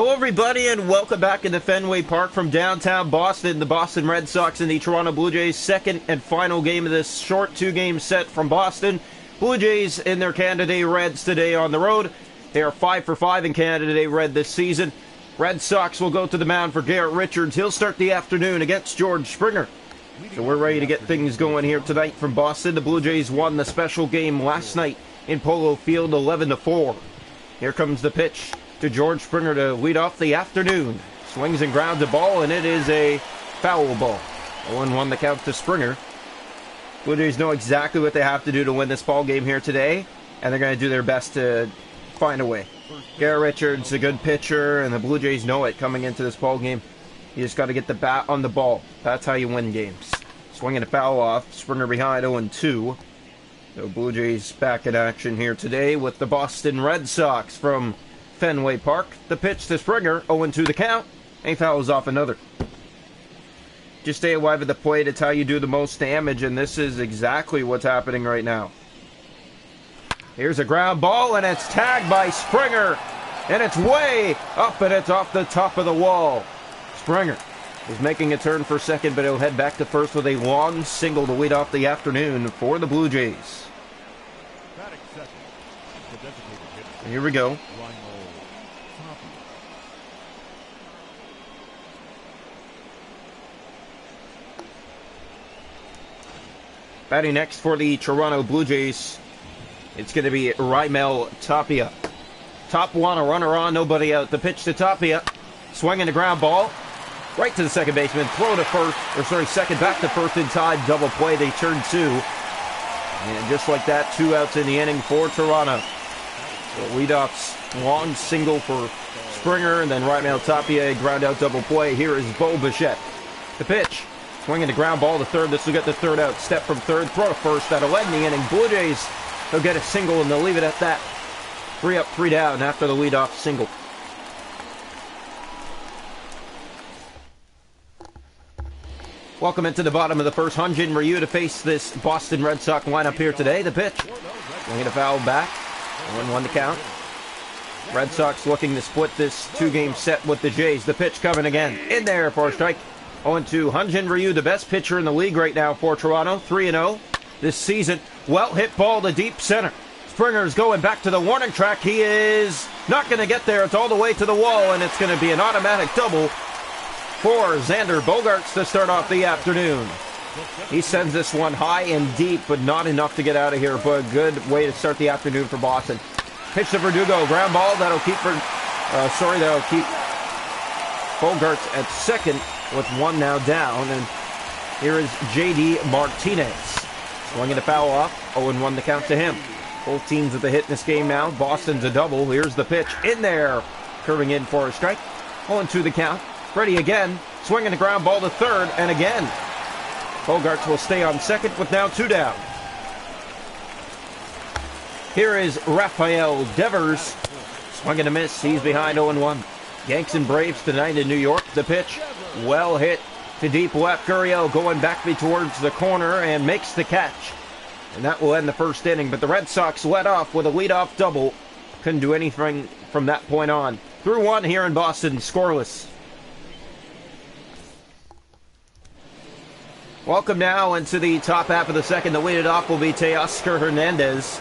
Hello everybody and welcome back into Fenway Park from downtown Boston. The Boston Red Sox and the Toronto Blue Jays, second and final game of this short two-game set from Boston. Blue Jays in their Canada Day Reds today on the road. They are 5 for 5 in Canada Day Red this season. Red Sox will go to the mound for Garrett Richards. He'll start the afternoon against George Springer. So we're ready to get things going here tonight from Boston. The Blue Jays won the special game last night in Polo Field 11-4. Here comes the pitch to George Springer to lead off the afternoon. Swings and grounds a ball, and it is a foul ball. 0-1 the count to Springer. Blue Jays know exactly what they have to do to win this ball game here today, and they're going to do their best to find a way. Garrett Richards, a good pitcher, and the Blue Jays know it coming into this ball game. You just got to get the bat on the ball. That's how you win games. Swinging a foul off. Springer behind 0-2. So Blue Jays back in action here today with the Boston Red Sox from Fenway Park. The pitch to Springer, 0-2 the count, and he fouls off another. Just stay alive at the plate. It's how you do the most damage, and this is exactly what's happening right now. Here's a ground ball, and it's tagged by Springer, and it's way up, and it's off the top of the wall. Springer is making a turn for second, but he'll head back to first with a long single to lead off the afternoon for the Blue Jays. Here we go. Batting next for the Toronto Blue Jays, it's going to be Raimel Tapia. Top one, a runner on, nobody out. The pitch to Tapia, swinging the ground ball, right to the second baseman, throw to first, second, back to first in time, double play, they turn two. And just like that, 2 outs in the inning for Toronto. So leadoff's long single for Springer, and then Raimel Tapia, ground out double play. Here is Bo Bichette. The pitch. Swinging the ground ball to third. This will get the third out. Step from third. Throw to first. That'll end the inning. Blue Jays, they'll get a single, and they'll leave it at that. 3 up, 3 down after the leadoff single. Welcome into the bottom of the first. Hyun-Jin Ryu to face this Boston Red Sox lineup here today. The pitch. Swinging a foul back. 1-1 to count. Red Sox looking to split this two-game set with the Jays. The pitch coming again. In there for a strike. 0-2. Hyun-Jin Ryu, the best pitcher in the league right now for Toronto. 3-0 this season. Well hit ball to deep center. Springer's going back to the warning track. He is not going to get there. It's all the way to the wall, and it's going to be an automatic double for Xander Bogaerts to start off the afternoon. He sends this one high and deep, but not enough to get out of here. But a good way to start the afternoon for Boston. Pitch to Verdugo. Ground ball. That'll keep Bogaerts at second, with one now down, and here is J.D. Martinez. Swinging a foul off, 0-1 the count to him. Both teams with a hit in this game now. Boston's a double. Here's the pitch. In there. Curving in for a strike. 0-2 the count. Ready again. Swinging the ground ball to third, and again. Bogaerts will stay on second with now 2 down. Here is Rafael Devers. Swinging a miss. He's behind 0-1. Yanks and Braves tonight in New York. The pitch. Well hit to deep left. Gurriel going back towards the corner and makes the catch. And that will end the first inning. But the Red Sox led off with a leadoff double. Couldn't do anything from that point on. Through one here in Boston, scoreless. Welcome now into the top half of the second. To lead it off will be Teoscar Hernandez.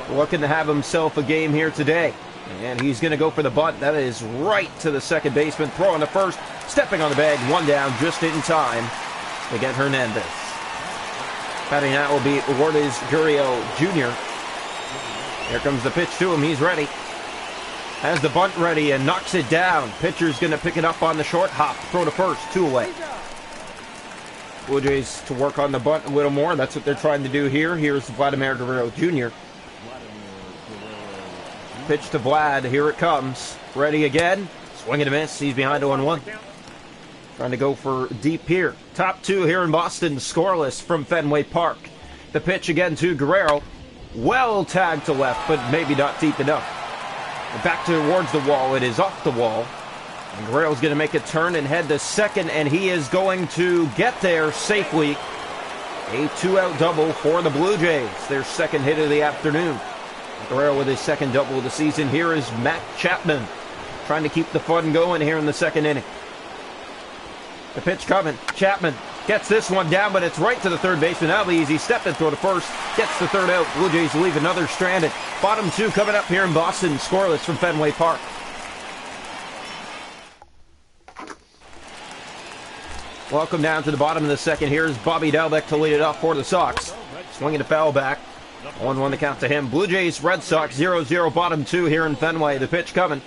Looking to have himself a game here today. And he's going to go for the bunt. That is right to the second baseman. Throwing the first. Stepping on the bag. 1 down just in time to get Hernandez. Batting out will be Lourdes Gurriel Jr. Here comes the pitch to him. He's ready. Has the bunt ready and knocks it down. Pitcher's going to pick it up on the short hop. Throw to first. 2 away. Blue Jays to work on the bunt a little more. That's what they're trying to do here. Here's Vladimir Guerrero Jr. Pitch to Vlad. Here it comes. Ready again. Swing and a miss. He's behind 0-1. Trying to go for deep here. Top 2 here in Boston. Scoreless from Fenway Park. The pitch again to Guerrero. Well tagged to left, but maybe not deep enough. Back towards the wall. It is off the wall. And Guerrero's going to make a turn and head to second, and he is going to get there safely. A 2-out double for the Blue Jays. Their second hit of the afternoon. Guerrero with his second double of the season. Here is Matt Chapman. trying to keep the fun going here in the second inning. The pitch coming. Chapman gets this one down, but it's right to the third baseman. That'll be easy. Step and throw to first. Gets the third out. Blue Jays leave another stranded. Bottom two coming up here in Boston. Scoreless from Fenway Park. Welcome down to the bottom of the second. Here's Bobby Dalbec to lead it off for the Sox. Swinging a foul back. 1-1 the count to him. Blue Jays, Red Sox, 0-0 bottom two here in Fenway. The pitch coming.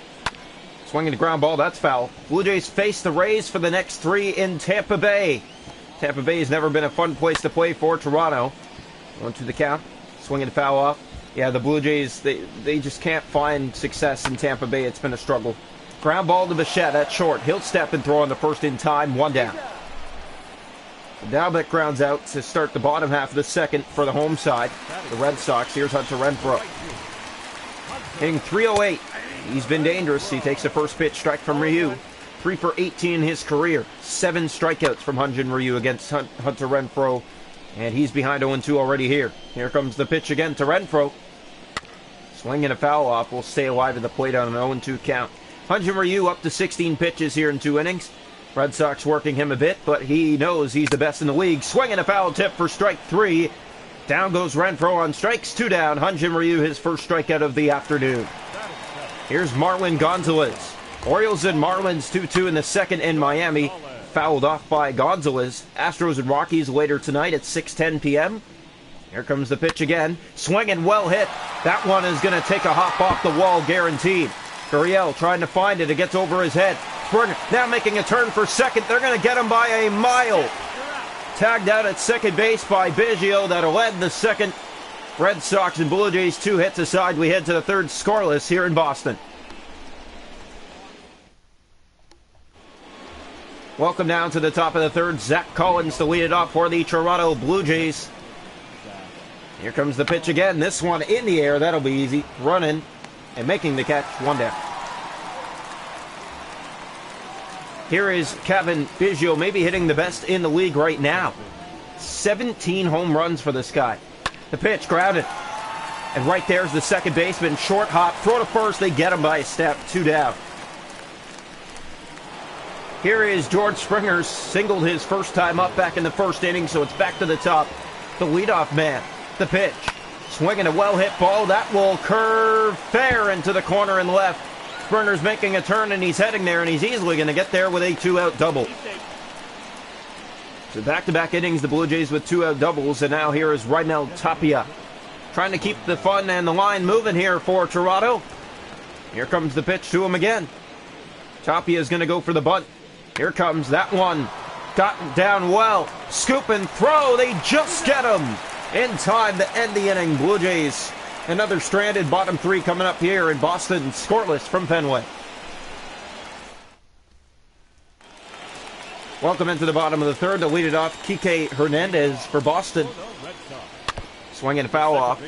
Swinging the ground ball, that's foul. Blue Jays face the Rays for the next three in Tampa Bay. Tampa Bay has never been a fun place to play for Toronto. 1-2 the count. Swinging the foul off. Yeah, the Blue Jays, they just can't find success in Tampa Bay. It's been a struggle. Ground ball to Bichette, that's short. He'll step and throw on the first in time. 1 down. Dalbec grounds out to start the bottom half of the second for the home side. The Red Sox. Here's Hunter Renfroe. Hitting .308. He's been dangerous. He takes the first pitch, strike from Ryu. 3 for 18 in his career. 7 strikeouts from Hyun-Jin Ryu against Hunter Renfroe. And he's behind 0-2 already here. Here comes the pitch again to Renfroe. Swinging a foul off. Will stay alive at the plate on an 0-2 count. Hyun-Jin Ryu up to 16 pitches here in 2 innings. Red Sox working him a bit, but he knows he's the best in the league. Swinging a foul tip for strike 3. Down goes Renfroe on strikes. 2 down. Hyun-Jin Ryu, his first strikeout of the afternoon. Here's Marwin Gonzalez. Orioles and Marlins 2-2 in the second in Miami. Fouled off by Gonzalez. Astros and Rockies later tonight at 6:10 p.m. Here comes the pitch again. Swinging, well hit. That one is going to take a hop off the wall, guaranteed. Gurriel trying to find it. It gets over his head. Springer now making a turn for second. They're going to get him by a mile. Tagged out at second base by Biggio. That'll lead the second. Red Sox and Blue Jays 2 hits aside. We head to the third, scoreless here in Boston. Welcome down to the top of the third. Zach Collins to lead it off for the Toronto Blue Jays. Here comes the pitch again. This one in the air. That'll be easy. Running and making the catch. 1 down. Here is Kevin Biggio, maybe hitting the best in the league right now. 17 home runs for this guy. The pitch, grounded. And right there's the second baseman. Short hop, throw to first. They get him by a step. 2 down. Here is George Springer, singled his first time up back in the first inning, so it's back to the top. The leadoff man. The pitch. Swinging a well-hit ball. That will curve fair into the corner and left. Springer's making a turn, and he's heading there, and he's easily going to get there with a 2-out double. So back-to-back innings, the Blue Jays with 2-out doubles, and now here is Raimel Tapia. Trying to keep the fun and the line moving here for Toronto. Here comes the pitch to him again. Tapia is going to go for the bunt. Here comes that one. Gotten down well. Scoop and throw. They just get him in time to end the inning. Blue Jays, another stranded bottom 3 coming up here in Boston. Scoreless from Fenway. Welcome into the bottom of the third. To lead it off, Kike Hernandez for Boston. Swinging a foul off.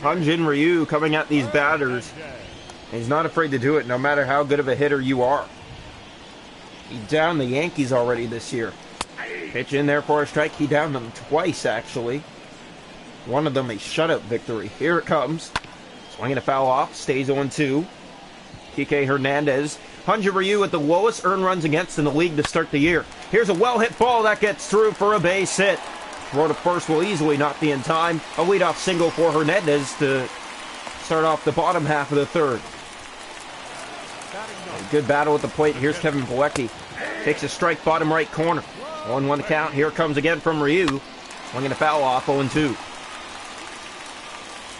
Hyun-Jin Ryu coming at these batters. He's not afraid to do it no matter how good of a hitter you are. He downed the Yankees already this year. Pitch in there for a strike. He downed them twice, actually. One of them a shutout victory. Here it comes. Swinging a foul off. Stays 0-2. Kike Hernandez. Hyun-Jin Ryu at the lowest earned runs against in the league to start the year. Here's a well-hit ball that gets through for a base hit. Throw to first will easily not be in time. A leadoff single for Hernandez to start off the bottom half of the third. A good battle at the plate. Here's Kevin Pilecki. Takes a strike, bottom right corner. 1-1 count. Here comes again from Ryu. Swinging a foul off, 0-2.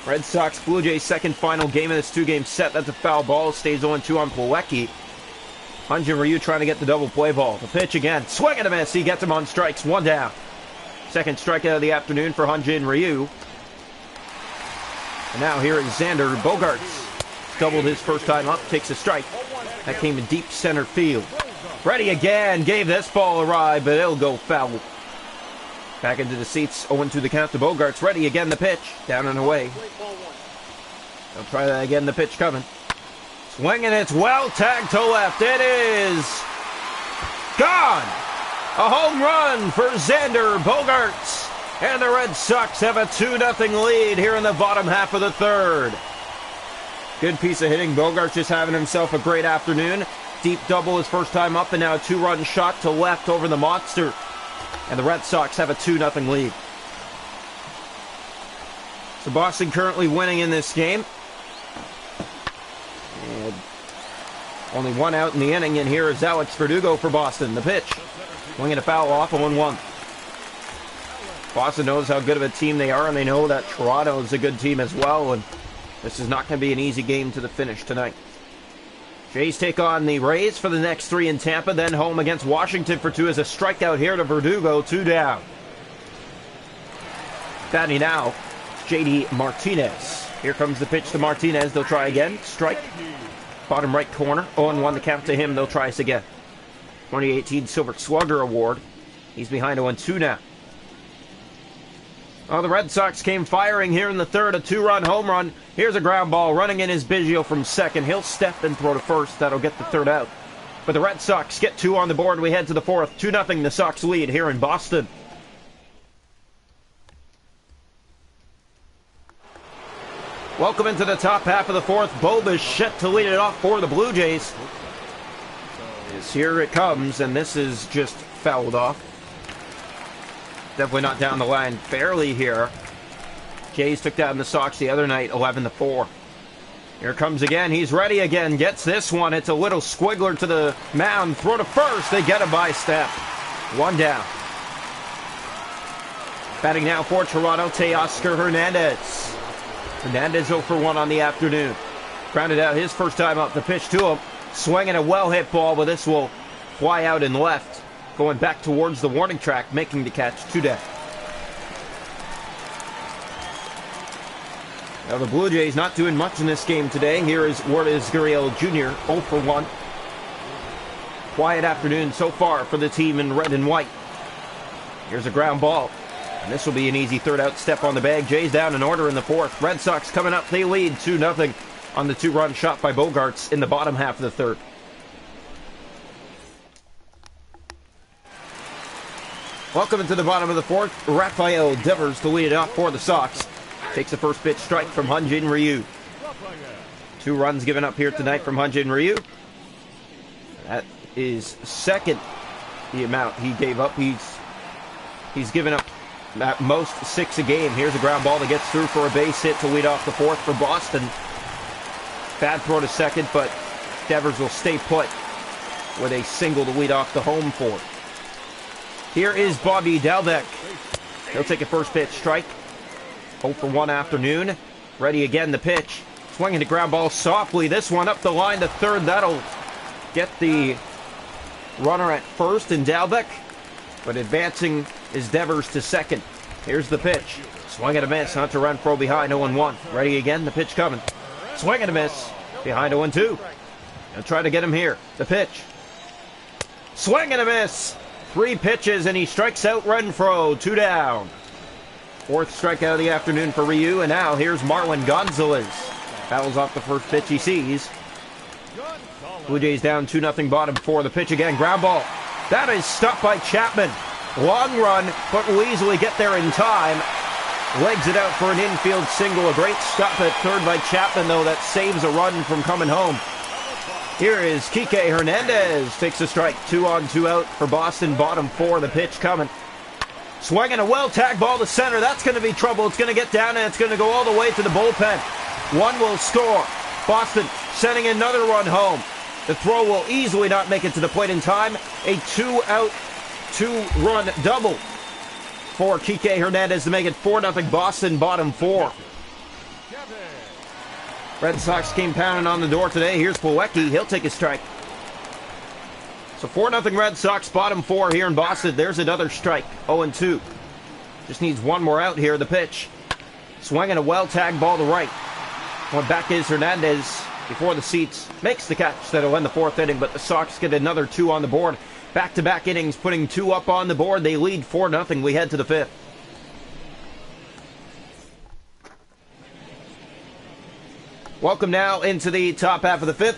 Red Sox, Blue Jays, second final game of this 2-game set. That's a foul ball. Stays 0-2 on Pilecki. Hyun-Jin Ryu trying to get the double play ball. The pitch again. Swing and a miss. He gets him on strikes. 1 down. Second strikeout of the afternoon for Hyun-Jin Ryu. And now here is Xander Bogaerts. Doubled his first time up. Takes a strike. That came in deep center field. Ready again. Gave this ball a ride, but it'll go foul. Back into the seats. 0-2 the count to Bogaerts. Ready again. The pitch. Down and away. They'll try that again. The pitch coming. Swinging. It's well tagged to left. It is gone. A home run for Xander Bogaerts. And the Red Sox have a 2-0 lead here in the bottom half of the third. Good piece of hitting. Bogart's just having himself a great afternoon. Deep double his first time up, and now a 2-run shot to left over the monster. And the Red Sox have a 2-0 lead. So Boston currently winning in this game. And only one out in the inning, and here is Alex Verdugo for Boston. The pitch. Swinging a foul off, 0-1. Boston knows how good of a team they are, and they know that Toronto is a good team as well, and this is not going to be an easy game to the finish tonight. Jays take on the Rays for the next 3 in Tampa, then home against Washington for 2 as a strikeout here to Verdugo, 2 down. Batting now, J.D. Martinez. Here comes the pitch to Martinez. They'll try again. Strike. Bottom right corner. 0-1 the count to him. They'll try this again. 2018 Silver Slugger Award. He's behind 0-2 now. Oh, the Red Sox came firing here in the third. A 2-run home run. Here's a ground ball. Running in is Biggio from second. He'll step and throw to first. That'll get the third out. But the Red Sox get 2 on the board. We head to the fourth. 2-0 the Sox lead here in Boston. Welcome into the top half of the fourth. Bo Bichette to lead it off for the Blue Jays. Here it comes, and this is just fouled off. Definitely not down the line fairly here. Jays took down the Sox the other night, 11-4. Here comes again. He's ready again. Gets this one. It's a little squiggler to the mound. Throw to first. They get a by step. 1 down. Batting now for Toronto, Teoscar Hernandez. Hernandez 0-for-1 on the afternoon. Grounded out his first time up. The pitch to him. Swinging a well-hit ball, but this will fly out and left. Going back towards the warning track, making the catch. 2 down. Now the Blue Jays not doing much in this game today. Here is Lourdes Gurriel Jr. 0-for-1. Quiet afternoon so far for the team in red and white. Here's a ground ball. And this will be an easy third out step on the bag. Jays down in order in the fourth. Red Sox coming up. They lead 2-0 on the 2-run shot by Bogarts in the bottom half of the third. Welcome into the bottom of the fourth. Rafael Devers to lead it off for the Sox. Takes the first pitch strike from Hyun-Jin Ryu. 2 runs given up here tonight from Hyun-Jin Ryu. That is second the amount he gave up. He's given up at most 6 a game. Here's a ground ball that gets through for a base hit to lead off the fourth for Boston. Bad throw to second, but Devers will stay put with a single to lead off the home for. Here is Bobby Dalbec. He'll take a first pitch strike. 0-for-1 afternoon. Ready again, the pitch. Swinging the ground ball softly. This one up the line to third. That'll get the runner at first in Dalbec. But advancing is Devers to second. Here's the pitch. Swing and a miss. Hunter Renfroe behind 0-1. Ready again, the pitch coming. Swing and a miss. Behind 0-2. They'll try to get him here. The pitch. Swing and a miss. 3 pitches, and he strikes out Renfroe. 2 down. Fourth strikeout of the afternoon for Ryu, and now here's Marwin Gonzalez. Fouls off the first pitch he sees. Blue Jays down 2-0 bottom 4. The pitch again, ground ball. That is stopped by Chapman. Long run, but will easily get there in time. Legs it out for an infield single. A great stop at third by Chapman, though, that saves a run from coming home. Here is Kike Hernandez. Takes a strike. 2 on, 2 out for Boston. Bottom 4. The pitch coming. Swinging a well-tagged ball to center. That's going to be trouble. It's going to get down, and it's going to go all the way to the bullpen. 1 will score. Boston sending another run home. The throw will easily not make it to the plate in time. A 2-out, 2-run double for Kike Hernandez to make it 4-0 Boston, bottom 4. Red Sox came pounding on the door today. Here's Plawecki. He'll take a strike. So 4-0 Red Sox, bottom 4 here in Boston. There's another strike. 0-2. Just needs 1 more out here. The pitch. Swinging a well-tagged ball to right. Going back is Hernandez before the seats. Makes the catch that'll end the 4th inning, but the Sox get another 2 on the board. Back-to-back innings, putting 2 up on the board. They lead 4-0. We head to the 5th. Welcome now into the top half of the 5th.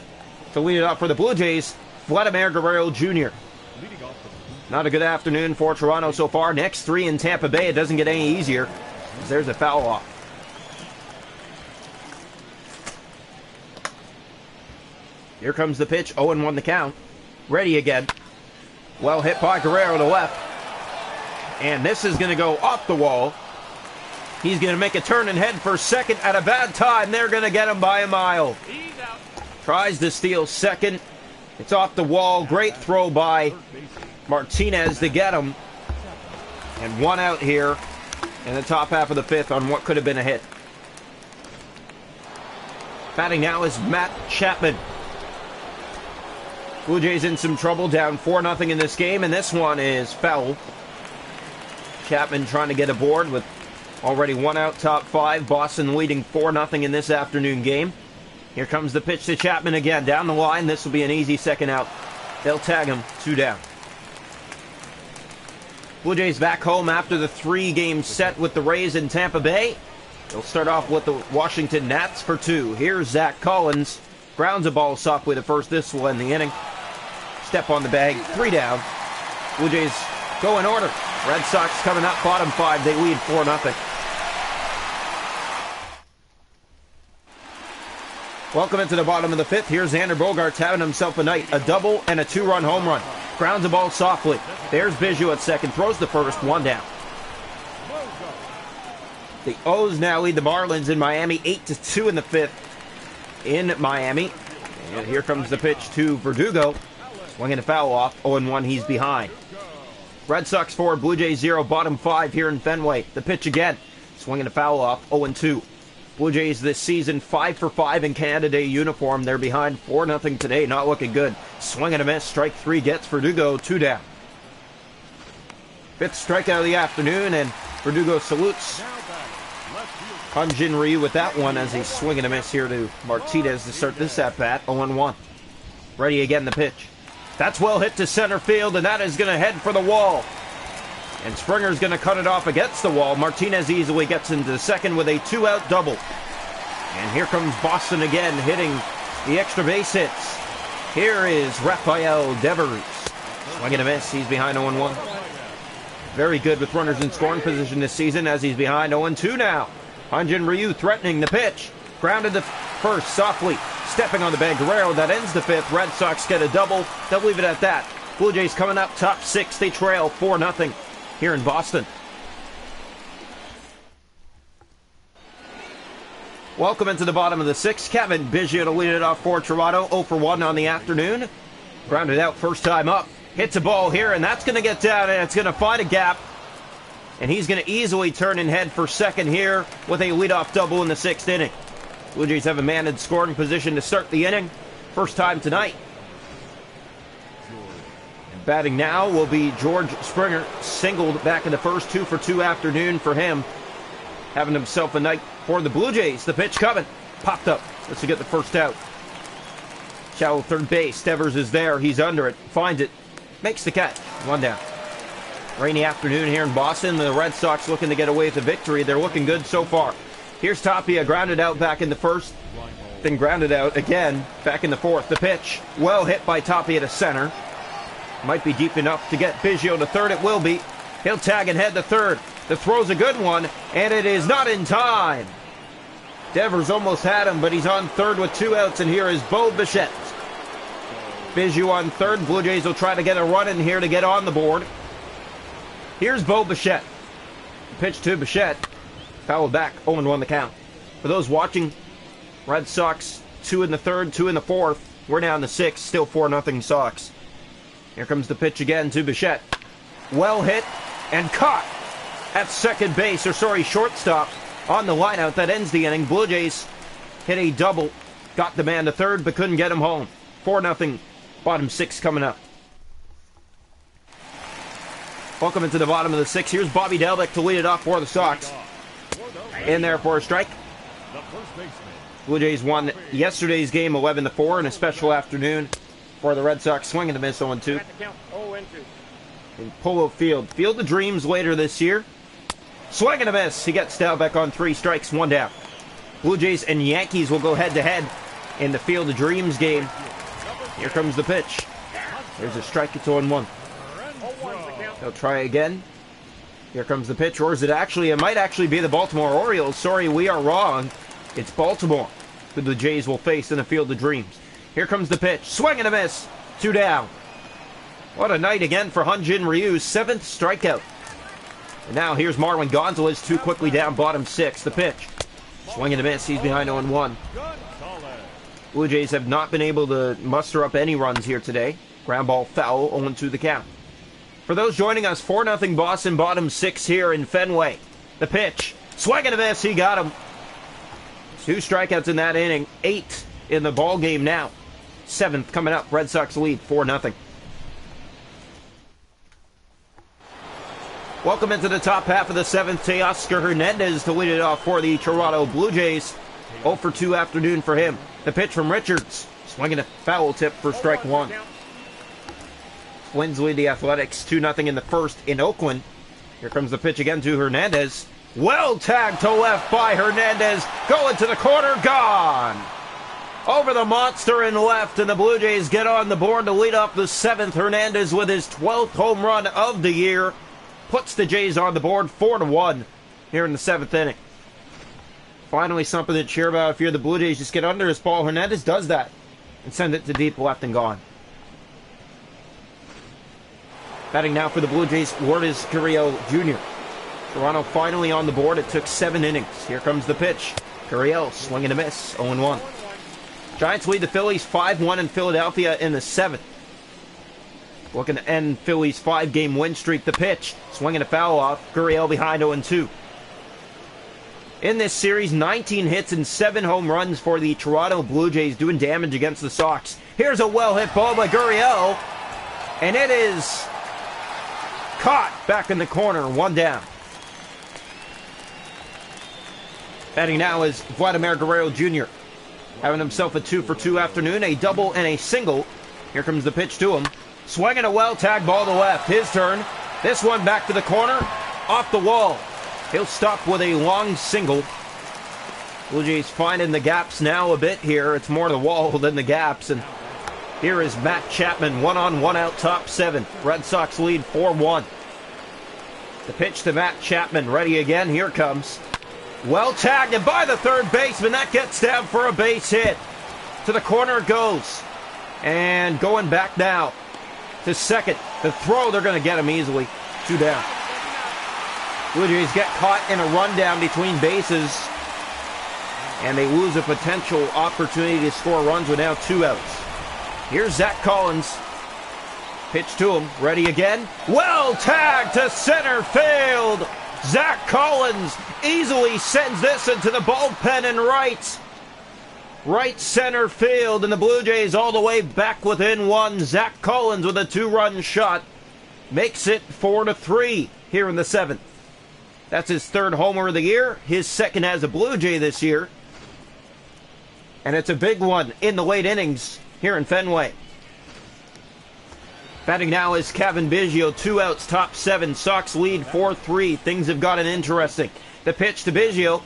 To lead it off for the Blue Jays, Vladimir Guerrero Jr. Not a good afternoon for Toronto so far. Next 3 in Tampa Bay. It doesn't get any easier. There's a foul off. Here comes the pitch. 0-1 the count. Ready again. Well hit by Guerrero to left. And this is going to go off the wall. He's going to make a turn and head for second at a bad time. They're going to get him by a mile. Tries to steal second. It's off the wall. Great throw by Martinez to get him. And one out here in the top half of the fifth on what could have been a hit. Batting now is Matt Chapman. Blue Jays in some trouble, down 4-0 in this game, and this one is foul. Chapman trying to get aboard with already one out, top five. Boston leading 4-0 in this afternoon game. Here comes the pitch to Chapman again. Down the line, this will be an easy second out. They'll tag him, 2 down. Blue Jays back home after the 3-game set with the Rays in Tampa Bay. They'll start off with the Washington Nats for 2. Here's Zach Collins. Grounds a ball softly to first. This will end the inning. Step on the bag, 3 down. Blue Jays go in order. Red Sox coming up, bottom 5. They lead 4-0. Welcome into the bottom of the fifth. Here's Xander Bogaerts having himself a night. A double and a 2-run home run. Grounds the ball softly. There's Biggio at second. Throws the first. 1 down. The O's now lead the Marlins in Miami 8-2 in the fifth in Miami. And here comes the pitch to Verdugo. Swinging a foul off. 0-1, he's behind. Red Sox 4, Blue Jays 0, bottom 5 here in Fenway. The pitch again. Swinging a foul off. 0-2. Blue Jays this season 5 for 5 in Canada Day uniform. They're behind 4-0 today. Not looking good. Swing and a miss. Strike 3 gets Verdugo. 2 down. Fifth strikeout of the afternoon, and Verdugo salutes Hyun-Jin Ryu with that one as he's swinging a miss here to Martinez to start this at-bat. 0-1. Ready again, the pitch. That's well hit to center field, and that is going to head for the wall. And Springer's going to cut it off against the wall. Martinez easily gets into second with a 2-out double. And here comes Boston again, hitting the extra base hits. Here is Rafael Devers. Swinging a miss. He's behind 0-1. Very good with runners in scoring position this season as he's behind 0-2 now. Hyun-Jin Ryu threatening the pitch. Grounded to first softly. Stepping on the bag. Guerrero, that ends the fifth. Red Sox get a double. They'll leave it at that. Blue Jays coming up top 6. They trail 4-0 here in Boston. Welcome into the bottom of the sixth. Kevin Biggio to lead it off for Toronto. 0 for 1 on the afternoon. Grounded out first time up. Hits a ball here, and that's going to get down, and it's going to find a gap. And he's going to easily turn and head for second here with a leadoff double in the 6th inning. Blue Jays have a man in scoring position to start the inning. First time tonight. And batting now will be George Springer. Singled back in the first. 2 for 2 afternoon for him. Having himself a night for the Blue Jays. The pitch coming. Popped up. Let's get the first out. Shallow third base. Devers is there. He's under it. Finds it. Makes the catch. 1 down. Rainy afternoon here in Boston. The Red Sox looking to get away with the victory. They're looking good so far. Here's Tapia, grounded out back in the first, then grounded out again back in the fourth. The pitch, well hit by Tapia to center. Might be deep enough to get Biggio to third. It will be. He'll tag and head to third. The throw's a good one, and it is not in time. Devers almost had him, but he's on third with 2 outs, and here is Bo Bichette. Biggio on third. Blue Jays will try to get a run in here to get on the board. Here's Bo Bichette. Pitch to Bichette. Fouled back, 0-1 the count. For those watching, Red Sox 2 in the third, 2 in the fourth. We're down to 6, still 4-0 Sox. Here comes the pitch again to Bichette. Well hit and caught at second base, or sorry, shortstop on the lineout. That ends the inning. Blue Jays hit a double, got the man to third, but couldn't get him home. 4-0, bottom 6 coming up. Welcome into the bottom of the 6th. Here's Bobby Dalbec to lead it off for the Sox. In there for a strike. Blue Jays won yesterday's game 11-4 in a special afternoon for the Red Sox. Swinging to miss 0-2. In Polo Field. Field of Dreams later this year. Swinging a miss. He gets Dalbec on 3 strikes, 1 down. Blue Jays and Yankees will go head-to-head in the Field of Dreams game. Here comes the pitch. There's a strike. It's 0-1. They'll try again. Here comes the pitch, or is it actually, it might actually be the Baltimore Orioles. Sorry, we are wrong. It's Baltimore who the Jays will face in the Field of Dreams. Here comes the pitch. Swing and a miss. 2 down. What a night again for Hyunjin Ryu. 7th strikeout. And now here's Marwin Gonzalez. 2 quickly down, bottom 6. The pitch. Swing and a miss. He's behind 0-1. Blue Jays have not been able to muster up any runs here today. Ground ball foul, 0-2 the count. For those joining us, 4-0 Boston, bottom 6 here in Fenway. The pitch. Swing and a miss. He got him. 2 strikeouts in that inning. 8 in the ball game now. 7th coming up. Red Sox lead 4-0. Welcome into the top half of the 7th. Teoscar Hernandez to lead it off for the Toronto Blue Jays. 0 for 2 afternoon for him. The pitch from Richards. Swinging a foul tip for strike 1. Twins lead the Athletics 2-0 in the first in Oakland. Here comes the pitch again to Hernandez. Well tagged to left by Hernandez. Going to the corner. Gone. Over the monster in left, and the Blue Jays get on the board to lead off the 7th. Hernandez with his 12th home run of the year. Puts the Jays on the board 4-1 here in the 7th inning. Finally something to cheer about if you're the Blue Jays. Just get under his ball. Hernandez does that and send it to deep left and gone. Batting now for the Blue Jays, Lourdes Gurriel Jr. Toronto finally on the board. It took 7 innings. Here comes the pitch. Gurriel swinging a miss, 0-1. Giants lead the Phillies 5-1 in Philadelphia in the 7th. Looking to end Phillies' 5-game win streak. The pitch. Swinging a foul off. Gurriel behind 0-2. In this series, 19 hits and 7 home runs for the Toronto Blue Jays, doing damage against the Sox. Here's a well-hit ball by Gurriel. And it is caught back in the corner. 1 down. Batting now is Vladimir Guerrero Jr. Having himself a 2 for 2 afternoon, a double and a single. Here comes the pitch to him. Swinging a well-tagged ball to left. His turn. This one back to the corner. Off the wall. He'll stop with a long single. Blue Jays finding the gaps now a bit here. It's more the wall than the gaps. And here is Matt Chapman, 1-on-1 out, top 7. Red Sox lead 4-1. The pitch to Matt Chapman. Ready again. Here comes. Well tagged and by the third baseman. That gets down for a base hit. To the corner it goes. And going back now to second. The throw, they're going to get him easily. 2 down. Blue Jays get caught in a rundown between bases. And they lose a potential opportunity to score runs with now 2 outs. Here's Zach Collins. Pitch to him. Ready again. Well tagged to center field. Zach Collins easily sends this into the bullpen and right center field, and the Blue Jays all the way back within 1. Zach Collins with a 2-run shot makes it 4-3 here in the 7th. That's his 3rd homer of the year, his 2nd as a Blue Jay this year, and it's a big one in the late innings here in Fenway. Batting now is Kevin Biggio, 2 outs, top 7. Sox lead 4-3. Things have gotten interesting. The pitch to Biggio.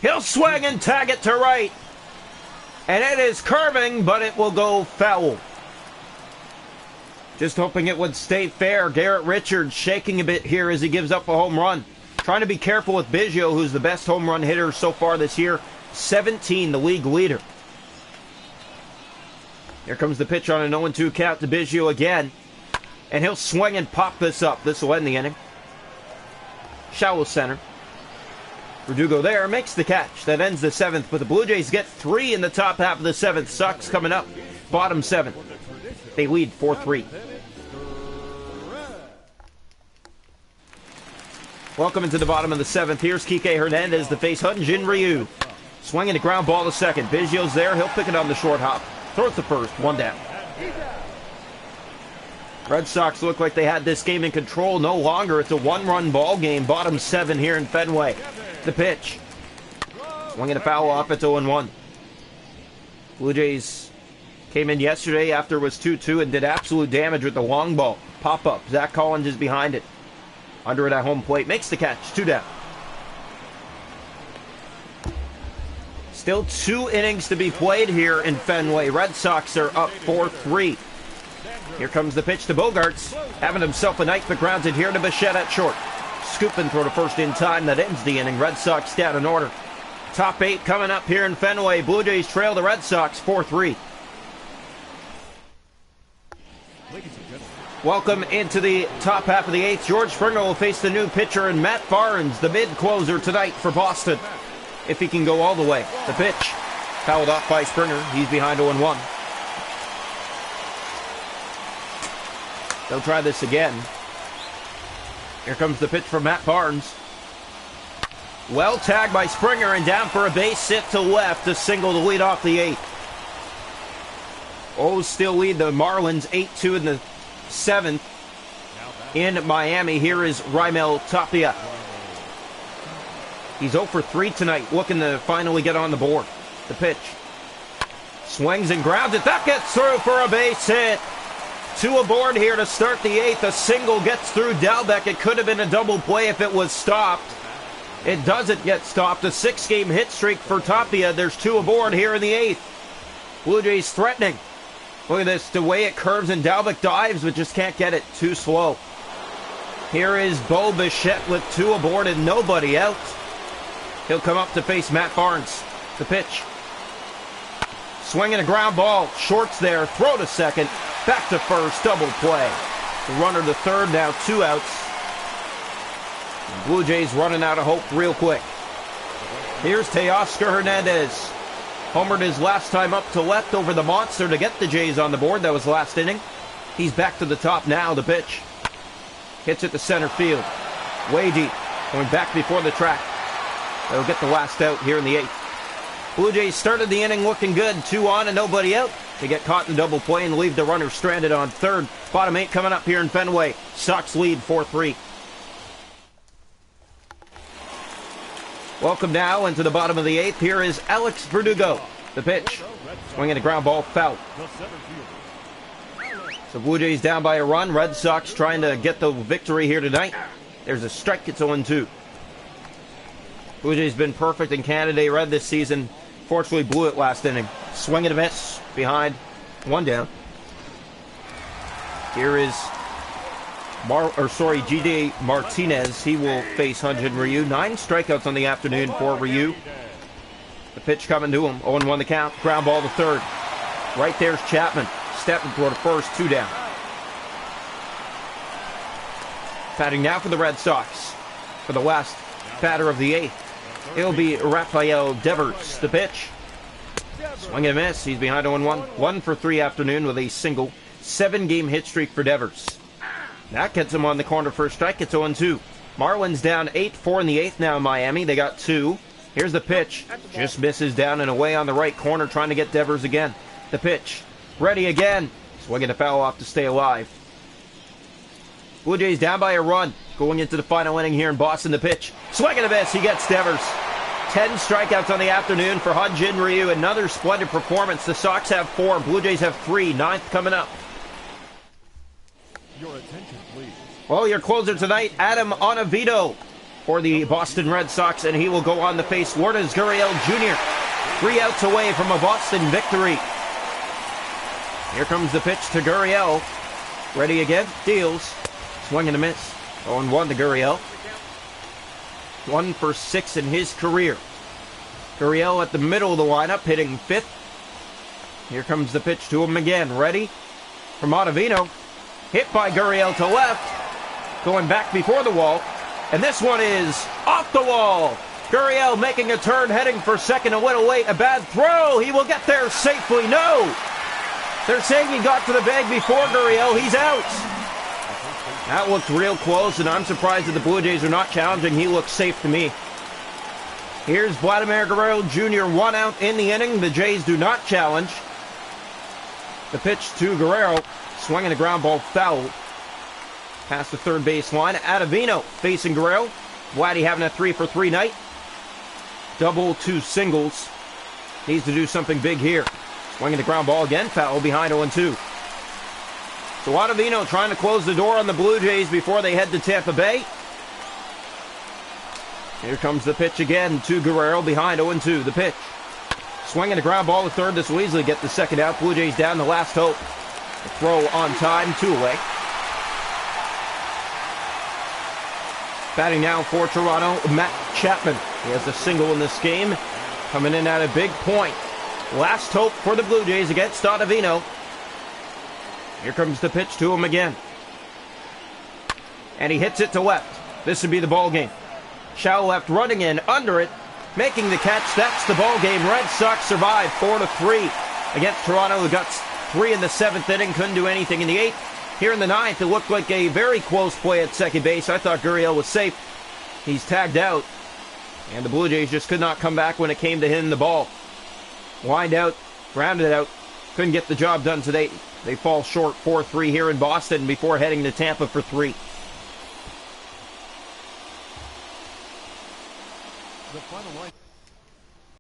He'll swing and tag it to right. And it is curving, but it will go foul. Just hoping it would stay fair. Garrett Richards shaking a bit here as he gives up a home run. Trying to be careful with Biggio, who's the best home run hitter so far this year. 17, the league leader. Here comes the pitch on an 0-2 count to Biggio again. And he'll swing and pop this up. This will end the inning. Shallow center. Verdugo there makes the catch. That ends the 7th, but the Blue Jays get 3 in the top half of the 7th. Sox coming up, bottom 7. They lead 4-3. Welcome into the bottom of the 7th. Here's Kike Hernandez to face Hyunjin Ryu. Swinging a ground ball to second. Biggio's there. He'll pick it on the short hop. Throws to first. 1 down. Red Sox look like they had this game in control. No longer. It's a 1-run ball game. Bottom 7 here in Fenway. The pitch. Swinging a foul off. It's 0-1. Blue Jays came in yesterday after it was 2-2 and did absolute damage with the long ball. Pop-up. Zach Collins is behind it. Under it at home plate. Makes the catch. 2 down. Still 2 innings to be played here in Fenway. Red Sox are up 4-3. Here comes the pitch to Bogarts. Having himself a night, but grounds it here to Bichette at short. Scoop and throw to first in time. That ends the inning. Red Sox down in order. Top 8 coming up here in Fenway. Blue Jays trail the Red Sox 4-3. Welcome into the top half of the 8th. George Springer will face the new pitcher and Matt Barnes, the mid-closer tonight for Boston. If he can go all the way. The pitch. Fouled off by Springer. He's behind 0-1. They'll try this again. Here comes the pitch from Matt Barnes. Well tagged by Springer and down for a base hit to left. A single to lead off the 8th. O's still lead the Marlins 8-2 in the 7th. In Miami, here is Raimel Tapia. He's 0 for 3 tonight, looking to finally get on the board. The pitch. Swings and grounds it. That gets through for a base hit. 2 aboard here to start the 8th. A single gets through Dalbec. It could have been a double play if it was stopped. It doesn't get stopped. A 6-game hit streak for Tapia. There's 2 aboard here in the 8th. Blue Jays threatening. Look at this, the way it curves and Dalbec dives, but just can't get it. Too slow. Here is Bo Bichette with 2 aboard and nobody out. He'll come up to face Matt Barnes. The pitch. Swinging a ground ball. Short's there. Throw to second. Back to first. Double play. The runner to third. Now 2 outs. Blue Jays running out of hope real quick. Here's Teoscar Hernandez. Homered his last time up to left over the monster to get the Jays on the board. That was last inning. He's back to the top now. The pitch. Hits it to center field. Way deep. Going back before the track. They'll get the last out here in the 8th. Blue Jays started the inning looking good. 2 on and nobody out. They get caught in the double play and leave the runner stranded on third. Bottom 8 coming up here in Fenway. Sox lead 4-3. Welcome now into the bottom of the 8th. Here is Alex Verdugo. The pitch. Swinging a ground ball foul. So Blue Jays down by a run. Red Sox trying to get the victory here tonight. There's a strike. It's 0-2. Blue Jays been perfect in Canada Day Red this season. Fortunately blew it last inning. Swing and a miss. Behind. 1 down. Here is G.D. Martinez. He will face Hyun-Jin Ryu. 9 strikeouts on the afternoon for Ryu. The pitch coming to him. 0-1 the count. Ground ball to third. Right there's Chapman. Stepping toward the first. 2 down. Batting now for the Red Sox. For the last batter of the 8th. It'll be Rafael Devers. The pitch. Swing and a miss. He's behind 0-1. 1 for 3 afternoon with a single. 7-game hit streak for Devers. That gets him on the corner for a strike. It's 0-2. Marlins down 8-4 in the 8th now in Miami. They got 2. Here's the pitch. Just misses down and away on the right corner, trying to get Devers again. The pitch. Ready again. Swinging a foul off to stay alive. Blue Jays down by a run. Going into the final inning here in Boston. The pitch. Swing and a miss. He gets Devers. 10 strikeouts on the afternoon for Hyun-Jin Ryu. Another splendid performance. The Sox have 4. Blue Jays have 3. 9th coming up. Your attention, please. Well, your closer tonight, Adam Ottavino for the Boston Red Sox, and he will go on to face Lourdes Gurriel Jr. 3 outs away from a Boston victory. Here comes the pitch to Gurriel. Ready again. Deals. Swing and a miss. 0-1 to Gurriel. 1 for 6 in his career. Gurriel at the middle of the lineup, hitting 5th. Here comes the pitch to him again. Ready? From Ottavino. Hit by Gurriel to left. Going back before the wall. And this one is off the wall. Gurriel making a turn, heading for second. A little late. A bad throw. He will get there safely. No. They're saying he got to the bag before Gurriel. He's out. That looked real close, and I'm surprised that the Blue Jays are not challenging. He looks safe to me. Here's Vladimir Guerrero Jr. 1 out in the inning. The Jays do not challenge. The pitch to Guerrero. Swinging a ground ball foul. Past the third base line. Ottavino facing Guerrero. Vladdy having a 3 for 3 night. Double 2 singles. Needs to do something big here. Swinging the ground ball again. Foul behind 0-2. So Ottavino trying to close the door on the Blue Jays before they head to Tampa Bay. Here comes the pitch again to Guerrero behind 0-2. The pitch. Swinging a ground ball to third. This will easily get the second out. Blue Jays down the last hope. The throw on time. 2 away. Batting now for Toronto, Matt Chapman. He has a single in this game. Coming in at a big point. Last hope for the Blue Jays against Ottavino. Here comes the pitch to him again. And he hits it to left. This would be the ball game. Chow left running in, under it, making the catch. That's the ball game. Red Sox survive 4-3 against Toronto, who got 3 in the 7th inning. Couldn't do anything in the 8th. Here in the 9th, it looked like a very close play at second base. I thought Gurriel was safe. He's tagged out. And the Blue Jays just could not come back when it came to hitting the ball. Wind out, grounded out. Couldn't get the job done today. They fall short 4-3 here in Boston before heading to Tampa for 3. The final line.